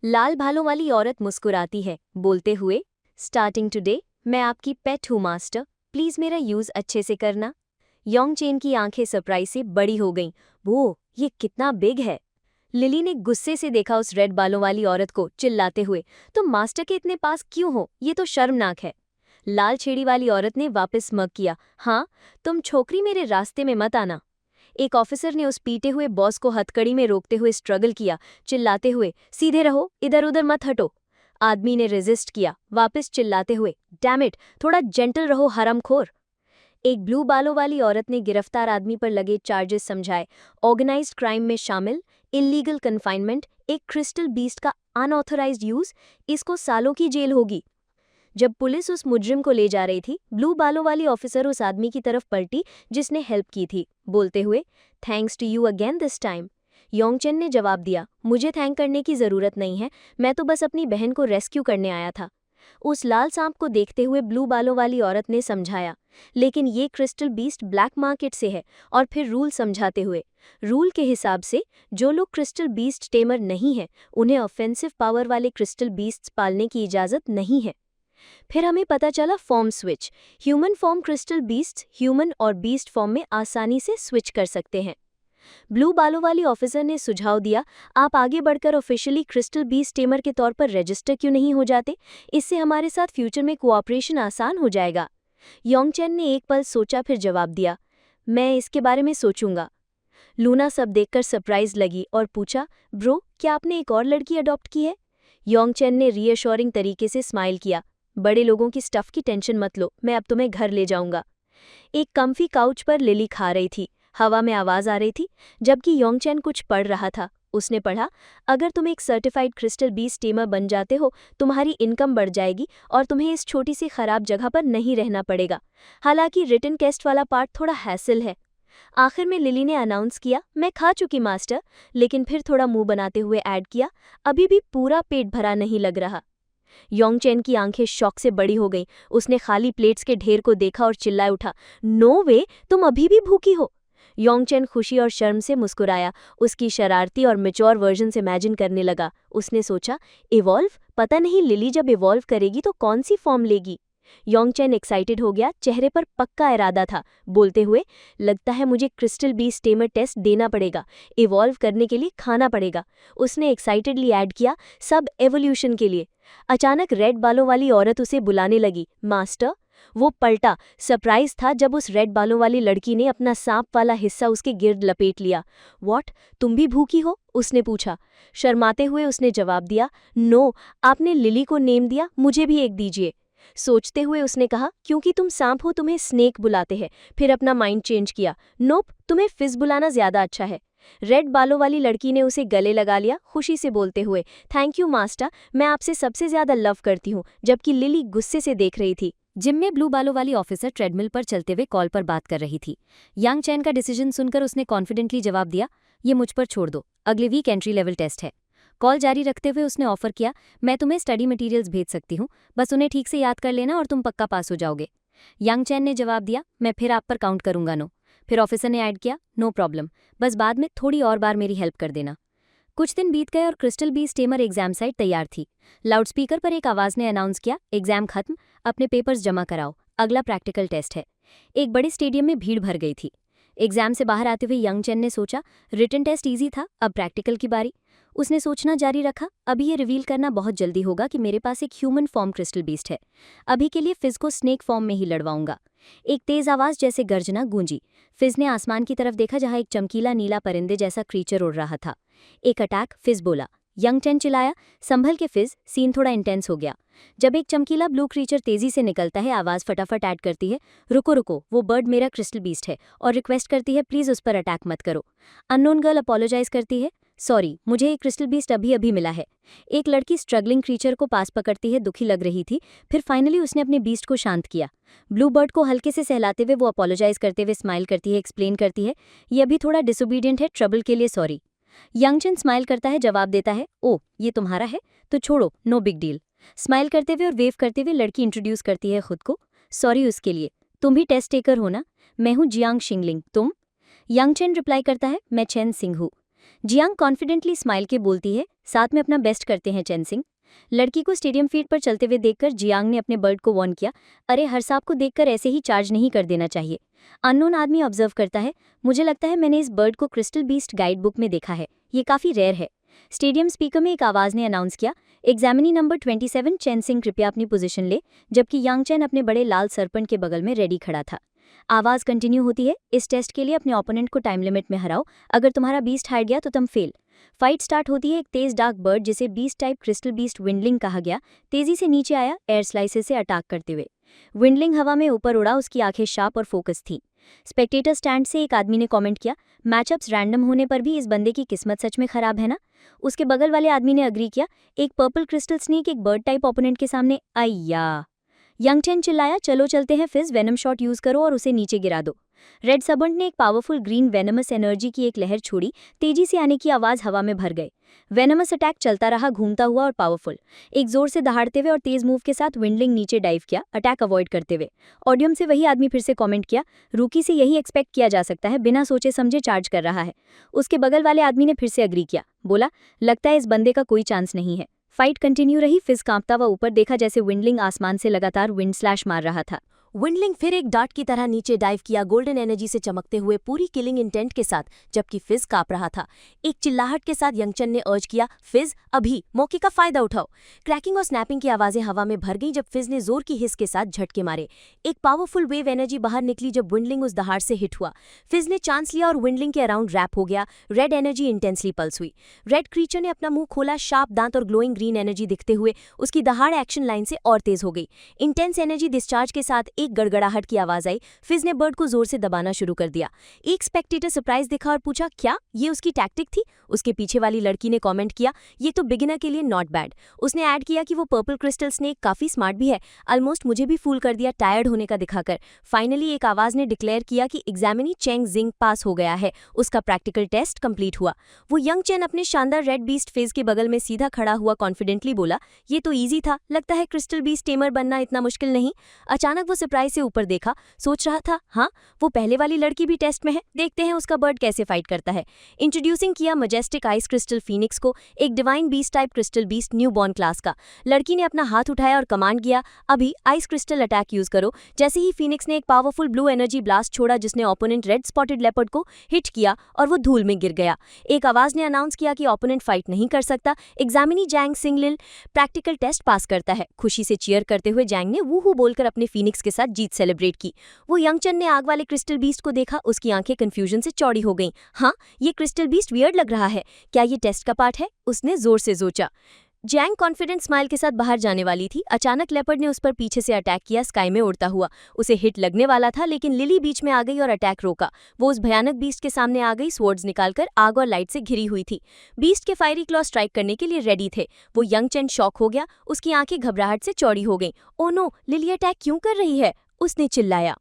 लाल भालों वाली औरत मुस्कुराती है, बोलते हुए, स्टार्टिंग टुडे मैं आपकी पेट हूँ मास्टर, प्लीज मेरा यूज अच्छे से करना। योंगचेन की आंखें सरप्राइज से बड़ी हो गईं। वो ये कितना बिग है। लिली ने गुस्से से देखा उस रेड बालों वाली औरत को, चिल्लाते हुए, तुम मास्टर के इतने पास क्यों हो, ये तो शर्मनाक है। लाल छेड़ी वाली औरत ने वापस मग किया, हाँ, तुम छोकरी मेरे रास्ते में मत आना। एक ऑफिसर ने उस पीटे हुए बॉस को हथकड़ी में रोकते हुए स्ट्रगल किया, चिल्लाते हुए, सीधे रहो, इधर उधर मत हटो। आदमी ने रेजिस्ट किया, वापस चिल्लाते हुए, डैम इट, थोड़ा जेंटल रहो हरामखोर। एक ब्लू बालों वाली औरत ने गिरफ्तार आदमी पर लगे चार्जेस समझाए, ऑर्गेनाइज्ड क्राइम में शामिल, इल्लीगल कन्फाइनमेंट, एक क्रिस्टल बीस्ट का अनऑथराइज्ड यूज, इसको सालों की जेल होगी। जब पुलिस उस मुजरिम को ले जा रही थी, ब्लू बालों वाली ऑफिसर उस आदमी की तरफ पलटी जिसने हेल्प की थी, बोलते हुए, thanks to you again this time. Yongchen ने जवाब दिया, मुझे थैंक करने की जरूरत नहीं है, मैं तो बस अपनी बहन को रेस्क्यू करने आया था। उस लाल सांप को देखते हुए ब्लू बालों वाली औरत ने समझाया, लेकिन ये क्रिस्टल बीस्ट ब्लैक मार्केट से है। और फिर रूल समझाते हुए, रूल के हिसाब से जो लोग क्रिस्टल बीस्ट टेमर नहीं है, उन्हें ऑफेंसिव पावर वाले क्रिस्टल बीस्ट्स पालने की इजाजत नहीं है। फिर हमें पता चला form switch. Human form crystal beast human और बीस्ट फॉर्म में आसानी से स्विच कर सकते हैं। ब्लू बालों वाली ऑफिसर ने सुझाव दिया, आप आगे बढ़कर ऑफिशियली क्रिस्टल बीस्ट टेमर के तौर पर रजिस्टर क्यों नहीं हो जाते, इससे हमारे साथ फ्यूचर में कोऑपरेशन आसान हो जाएगा। योंगचेन ने एक पल सोचा, फिर जवाब दिया, मैं इसके बारे में सोचूंगा। लूना सब देखकर सरप्राइज लगी और पूछा, ब्रो, क्या आपने एक और लड़की अडॉप्ट की है? योंगचेन ने रीअश्योरिंग तरीके से स्माइल किया, बड़े लोगों की स्टफ की टेंशन मत लो, मैं अब तुम्हें घर ले जाऊंगा। एक कम्फी काउच पर लिली खा रही थी, हवा में आवाज आ रही थी, जबकि योंगचेन कुछ पढ़ रहा था। उसने पढ़ा, अगर तुम एक सर्टिफाइड क्रिस्टल बीस्ट टेमर बन जाते हो, तुम्हारी इनकम बढ़ जाएगी और तुम्हें इस छोटी सी खराब जगह पर नहीं रहना पड़ेगा। हालांकि रिटन टेस्ट वाला पार्ट थोड़ा हैसल है। आखिर में लिली ने अनाउंस किया, मैं खा चुकी मास्टर, लेकिन फिर थोड़ा मुंह बनाते हुए ऐड किया, अभी भी पूरा पेट भरा नहीं लग रहा। योंगचेन की आंखें शौक से बड़ी हो गईं। उसने खाली प्लेट्स के ढेर को देखा और चिल्लाए उठा, नो वे, तुम अभी भी भूखी हो। योंगचेन खुशी और शर्म से मुस्कुराया, उसकी शरारती और मैच्योर वर्जन से इमेजिन करने लगा। उसने सोचा, इवॉल्व, पता नहीं लिली जब इवॉल्व करेगी तो कौन सी फॉर्म लेगी। योंगचेन एक्साइटेड हो गया, चेहरे पर पक्का इरादा था, बोलते हुए, लगता है मुझे क्रिस्टल बीस्ट टेमर टेस्ट देना पड़ेगा, इवॉल्व करने के लिए खाना पड़ेगा। उसने एक्साइटेडली ऐड किया, सब एवोल्यूशन के लिए। अचानक रेड बालों वाली औरत उसे बुलाने लगी, मास्टर। वो पलटा, सरप्राइज था जब उस रेड बालों वाली लड़की ने अपना सांप वाला हिस्सा उसके गिर्द लपेट लिया। व्हाट, तुम भी भूखी हो? उसने पूछा। शर्माते हुए उसने जवाब दिया, नो, आपने लिली को नेम दिया, मुझे भी एक दीजिए। सोचते हुए उसने कहा, क्योंकि तुम सांप हो तुम्हें स्नेक बुलाते हैं। फिर अपना माइंड चेंज किया, नोप, तुम्हें फिज बुलाना ज्यादा अच्छा है। रेड बालों वाली लड़की ने उसे गले लगा लिया, खुशी से बोलते हुए, थैंक यू मास्टर, मैं आपसे सबसे ज्यादा लव करती हूँ। जबकि लिली गुस्से से देख रही थी। जिम में ब्लू बालों वाली ऑफिसर ट्रेडमिल पर चलते हुए कॉल पर बात कर रही थी। यांगचेन का डिसीजन सुनकर उसने कॉन्फिडेंटली जवाब दिया, ये मुझ पर छोड़ दो, अगले वीक एंट्री लेवल टेस्ट है। कॉल जारी रखते हुए उसने ऑफर किया, मैं तुम्हें स्टडी मटेरियल्स भेज सकती हूँ, बस उन्हें ठीक से याद कर लेना और तुम पक्का पास हो जाओगे। यांगचेन ने जवाब दिया, मैं फिर आप पर काउंट करूंगा। नो। फिर ऑफिसर ने ऐड किया, नो प्रॉब्लम, बस बाद में थोड़ी और बार मेरी हेल्प कर देना। कुछ दिन बीत गए और crystal beast tamer exam site तैयार थी। लाउडस्पीकर पर एक आवाज ने अनाउंस किया, एग्जाम खत्म, अपने पेपर्स जमा कराओ, अगला प्रैक्टिकल टेस्ट है। एक बड़े स्टेडियम में भीड़ भर गई थी। एग्जाम से बाहर आते हुए योंगचेन ने सोचा, रिटन टेस्ट ईजी था, अब प्रैक्टिकल की बारी। उसने सोचना जारी रखा, अभी ये रिवील करना बहुत जल्दी होगा कि मेरे पास एक ह्यूमन फॉर्म क्रिस्टल बीस्ट है। अभी के लिए फिज को स्नेक फॉर्म में ही लड़वाऊंगा। एक तेज आवाज जैसे गर्जना गूंजी। फिज ने आसमान की तरफ देखा जहां एक चमकीला नीला परिंदे जैसा क्रीचर उड़ रहा था। एक अटैक, फिज बोला। योंगचेन चिल्लाया, संभल के फिज, सीन थोड़ा इंटेंस हो गया। जब एक चमकीला ब्लू क्रीचर तेजी से निकलता है, आवाज फटाफट ऐड करती है, रुको रुको, वो बर्ड मेरा क्रिस्टल बीस्ट है, और रिक्वेस्ट करती है, प्लीज उस पर अटैक मत करो। अननोन गर्ल अपोलोजाइज करती है, सॉरी, मुझे एक क्रिस्टल बीस्ट अभी अभी मिला है। एक लड़की स्ट्रगलिंग क्रीचर को पास पकड़ती है, दुखी लग रही थी। फिर फाइनली उसने अपने बीस्ट को शांत किया। ब्लू बर्ड को हल्के से सहलाते हुए वो अपोलोजाइज करते हुए स्माइल करती है, एक्सप्लेन करती है, ये अभी थोड़ा डिसोबीडियंट है, ट्रबल के लिए सॉरी। योंगचेन स्माइल करता है, जवाब देता है, ओ, ये तुम्हारा है तो छोड़ो, नो बिग डील। स्माइल करते हुए और वेव करते हुए लड़की इंट्रोड्यूस करती है खुद को, सॉरी उसके लिए, तुम भी टेस्ट टेकर हो ना, मैं हूँ जियांग शिंगलिंग, तुम? योंगचेन रिप्लाई करता है, मैं चेन सिंह हूँ। जियांग कॉन्फिडेंटली स्माइल के बोलती है, साथ में अपना बेस्ट करते हैं चेनसिंग। लड़की को स्टेडियम फील्ड पर चलते हुए देखकर जियांग ने अपने बर्ड को वार्न किया, अरे हर सांप को देखकर ऐसे ही चार्ज नहीं कर देना चाहिए। अननोन आदमी ऑब्जर्व करता है, मुझे लगता है मैंने इस बर्ड को क्रिस्टल बीस्ट गाइड बुक में देखा है, ये काफ़ी रेयर है। स्टेडियम स्पीकर में एक आवाज़ ने अनाउंस किया, एग्जामिनी नंबर 27 चैन सिंह कृपया अपनी पोजीशन ले, जबकि यांग चैन अपने बड़े लाल सरपंच के बगल में रेडी खड़ा था। आवाज़ कंटिन्यू होती है, इस टेस्ट के लिए अपने ओपोनेंट को टाइम लिमिट में हराओ, अगर तुम्हारा बीस्ट हार गया तो तुम फेल। फाइट स्टार्ट होती है। एक तेज डार्क बर्ड जिसे बीस्ट टाइप क्रिस्टल बीस्ट विंडलिंग कहा गया तेजी से नीचे आया, एयर स्लाइसेस से अटैक करते हुए। विंडलिंग हवा में ऊपर उड़ा, उसकी आंखें शार्प और फोकस थीं। स्पेक्टेटर स्टैंड से एक आदमी ने कमेंट किया, मैचअप्स रैंडम होने पर भी इस बंदे की किस्मत सच में खराब है ना। उसके बगल वाले आदमी ने अग्री किया, एक पर्पल क्रिस्टल स्नेक एक बर्ड टाइप ओपोनेंट के सामने, अय्या। यंग चेन चिल्लाया, चलो चलते हैं फिज, वेनम शॉट यूज करो और उसे नीचे गिरा दो। रेड सबंट ने एक पावरफुल ग्रीन वेनमस एनर्जी की एक लहर छोड़ी, तेजी से आने की आवाज हवा में भर गए। वेनमस अटैक चलता रहा, घूमता हुआ और पावरफुल। एक जोर से दहाड़ते हुए और तेज मूव के साथ विंडलिंग नीचे डाइव किया, अटैक अवॉइड करते हुए। ऑडियम से वही आदमी फिर से कमेंट किया, रूकी से यही एक्सपेक्ट किया जा सकता है, बिना सोचे समझे चार्ज कर रहा है। उसके बगल वाले आदमी ने फिर से अग्री किया, बोला, लगता है इस बंदे का कोई चांस नहीं है। फाइट कंटिन्यू रही। फिज कांपता हुआ ऊपर देखा जैसे विंडलिंग आसमान से लगातार विंड स्लैश मार रहा था। विंडलिंग फिर एक डार्ट की तरह नीचे डाइव किया, गोल्डन एनर्जी से चमकते हुए पूरी किलिंग इंटेंट के साथ, जबकि फिज कांप रहा था। एक चिल्लाहट के साथ यंगचन ने अर्ज किया, फिज अभी मौके का फायदा उठाओ। क्रैकिंग और स्नैपिंग की आवाजें हवा में भर गईं जब फिज ने जोर की हिस के साथ झटके मारे। एक पावरफुल वेव एनर्जी बाहर निकली जब विंडलिंग उस दहाड़ से हिट हुआ। फिज ने चांस लिया और विंडलिंग के अराउंड रैप हो गया। रेड एनर्जी इंटेंसली पल्स हुई। रेड क्रीचर ने अपना मुंह खोला, शार्प दांत और ग्लोइंग ग्रीन एनर्जी दिखते हुए उसकी दहाड़ एक्शन लाइन से और तेज हो गई। इंटेंस एनर्जी डिस्चार्ज के साथ एक गड़गड़ाहट की आवाज आई। फिज ने बर्ड को जोर से दबाना शुरू कर दिया। एक स्पेक्टेटर सरप्राइज दिखा और पूछा, क्या ये उसकी टैक्टिक थी? उसके पीछे वाली लड़की ने कमेंट किया, ये तो बिगिनर के लिए नॉट बैड। उसने ऐड किया कि वो पर्पल क्रिस्टल स्नेक काफी स्मार्ट भी है। ऑलमोस्ट मुझे भी फूल कर दिया टायर्ड होने का दिखाकर। फाइनली एक आवाज ने डिक्लेयर किया कि एग्जामिनी चेंग जिंग पास हो गया है, उसका प्रैक्टिकल टेस्ट कंप्लीट हुआ। वो यंग चेन अपने शानदार रेड बीस्ट फेज के बगल में सीधा खड़ा हुआ कॉन्फिडेंटली बोला, ये तो ईजी था, लगता है क्रिस्टल बीस्ट टेमर बनना इतना मुश्किल नहीं। अचानक वो सरप्राइज से ऊपर देखा, सोच रहा था, हाँ वो पहले वाली लड़की भी टेस्ट में है, देखते हैं उसका बर्ड कैसे फाइट करता है। इंट्रोड्यूसिंग किया मजेस्टिक आइस क्रिस्टल फीनिक्स को, एक divine beast type crystal beast new born class का। लड़की ने अपना हाथ उठाया और कमांड किया, अभी आइस क्रिस्टल अटैक यूज करो। जैसे ही फीनिक्स ने एक पावरफुल ब्लू एनर्जी ब्लास्ट छोड़ा जिसने ओपोनेंट रेड स्पॉटेड लेपर्ड को हिट किया और वो धूल में गिर गया। एक आवाज ने अनाउंस किया कि ओपोनेंट फाइट नहीं कर सकता, एग्जामिनी जैंग सिंगलिल प्रैक्टिकल टेस्ट पास करता है। खुशी से चीयर करते हुए जैंग ने वूहू बोलकर अपने फीनिक्स के साथ जीत सेलिब्रेट की। वो यंगचन ने आग वाले क्रिस्टल बीस्ट को देखा, उसकी आंखें कंफ्यूजन से चौड़ी हो गईं। हाँ, ये क्रिस्टल बीस्ट वियर्ड लग रहा है, क्या ये टेस्ट का पार्ट है? उसने जोर से सोचा। जैंग कॉन्फिडेंट स्माइल के साथ बाहर जाने वाली थी, अचानक लेपर्ड ने उस पर पीछे से अटैक किया, स्काई में उड़ता हुआ। उसे हिट लगने वाला था लेकिन लिली बीच में आ गई और अटैक रोका। वो उस भयानक बीस्ट के सामने आ गई, स्वॉर्ड्स निकालकर आग और लाइट से घिरी हुई थी। बीस्ट के फायरी क्लॉ स्ट्राइक करने के लिए रेडी थे। वो यंग चेन शॉक हो गया, उसकी आंखें घबराहट से चौड़ी हो गईं। ओ नो, लिली अटैक क्यों कर रही है? उसने चिल्लाया।